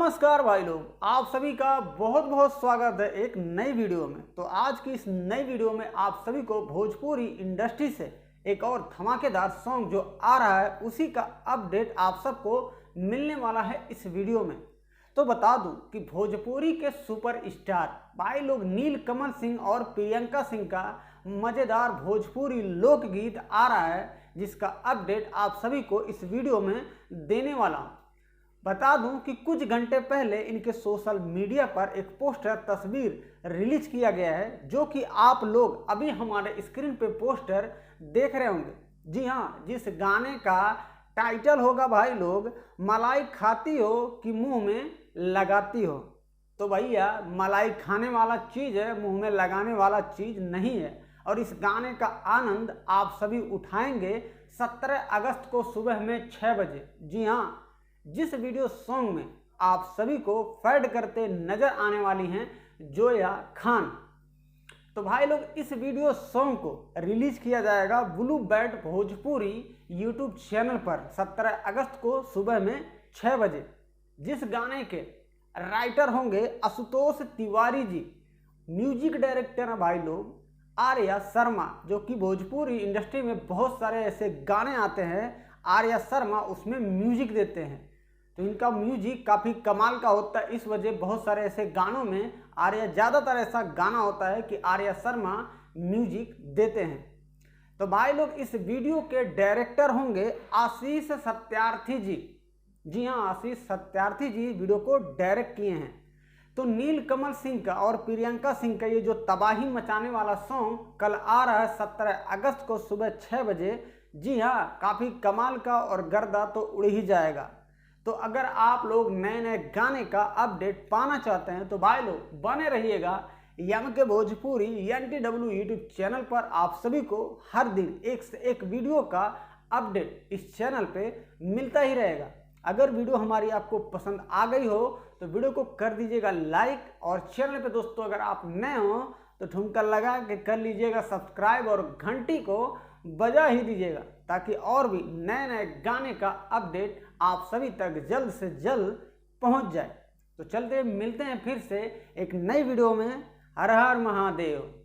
नमस्कार भाई लोग, आप सभी का बहुत बहुत स्वागत है एक नई वीडियो में। तो आज की इस नई वीडियो में आप सभी को भोजपुरी इंडस्ट्री से एक और धमाकेदार सॉन्ग जो आ रहा है उसी का अपडेट आप सबको मिलने वाला है इस वीडियो में। तो बता दूं कि भोजपुरी के सुपर स्टार भाई लोग नीलकमल सिंह और प्रियंका सिंह का मज़ेदार भोजपुरी लोकगीत आ रहा है, जिसका अपडेट आप सभी को इस वीडियो में देने वाला हूँ। बता दूं कि कुछ घंटे पहले इनके सोशल मीडिया पर एक पोस्टर तस्वीर रिलीज किया गया है, जो कि आप लोग अभी हमारे स्क्रीन पे पोस्टर देख रहे होंगे। जी हाँ, जिस गाने का टाइटल होगा भाई लोग मलाई खाती हो कि मुंह में लगाती हो। तो भैया मलाई खाने वाला चीज़ है, मुंह में लगाने वाला चीज़ नहीं है। और इस गाने का आनंद आप सभी उठाएंगे 17 अगस्त को सुबह में 6 बजे। जी हाँ, जिस वीडियो सॉन्ग में आप सभी को फैड करते नजर आने वाली हैं जोया खान। तो भाई लोग इस वीडियो सॉन्ग को रिलीज किया जाएगा blue bat Bhojpuri YouTube channel पर 17 अगस्त को सुबह में 6 बजे। जिस गाने के राइटर होंगे आशुतोष तिवारी जी, म्यूजिक डायरेक्टर है भाई लोग आर्या शर्मा, जो कि भोजपुरी इंडस्ट्री में बहुत सारे ऐसे गाने आते हैं, आर्या शर्मा उसमें म्यूजिक देते हैं। तो इनका म्यूजिक काफ़ी कमाल का होता है, इस वजह बहुत सारे ऐसे गानों में आर्या ज़्यादातर ऐसा गाना होता है कि आर्या शर्मा म्यूजिक देते हैं। तो भाई लोग इस वीडियो के डायरेक्टर होंगे आशीष सत्यार्थी जी। जी हाँ, आशीष सत्यार्थी जी वीडियो को डायरेक्ट किए हैं। तो नीलकमल सिंह का और प्रियंका सिंह का ये जो तबाही मचाने वाला सॉन्ग कल आ रहा है 17 अगस्त को सुबह 6 बजे। जी हाँ, काफ़ी कमाल का और गर्दा तो उड़ ही जाएगा। तो अगर आप लोग नए नए गाने का अपडेट पाना चाहते हैं तो भाई लोग बने रहिएगा यम के भोजपुरी NTW यूट्यूब चैनल पर। आप सभी को हर दिन एक से एक वीडियो का अपडेट इस चैनल पे मिलता ही रहेगा। अगर वीडियो हमारी आपको पसंद आ गई हो तो वीडियो को कर दीजिएगा लाइक, और चैनल पे दोस्तों अगर आप नए हो तो ठुमका लगा के कर लीजिएगा सब्सक्राइब और घंटी को बजा ही दीजिएगा, ताकि और भी नए नए गाने का अपडेट आप सभी तक जल्द से जल्द पहुंच जाए। तो चलते मिलते हैं फिर से एक नई वीडियो में। हर हर महादेव।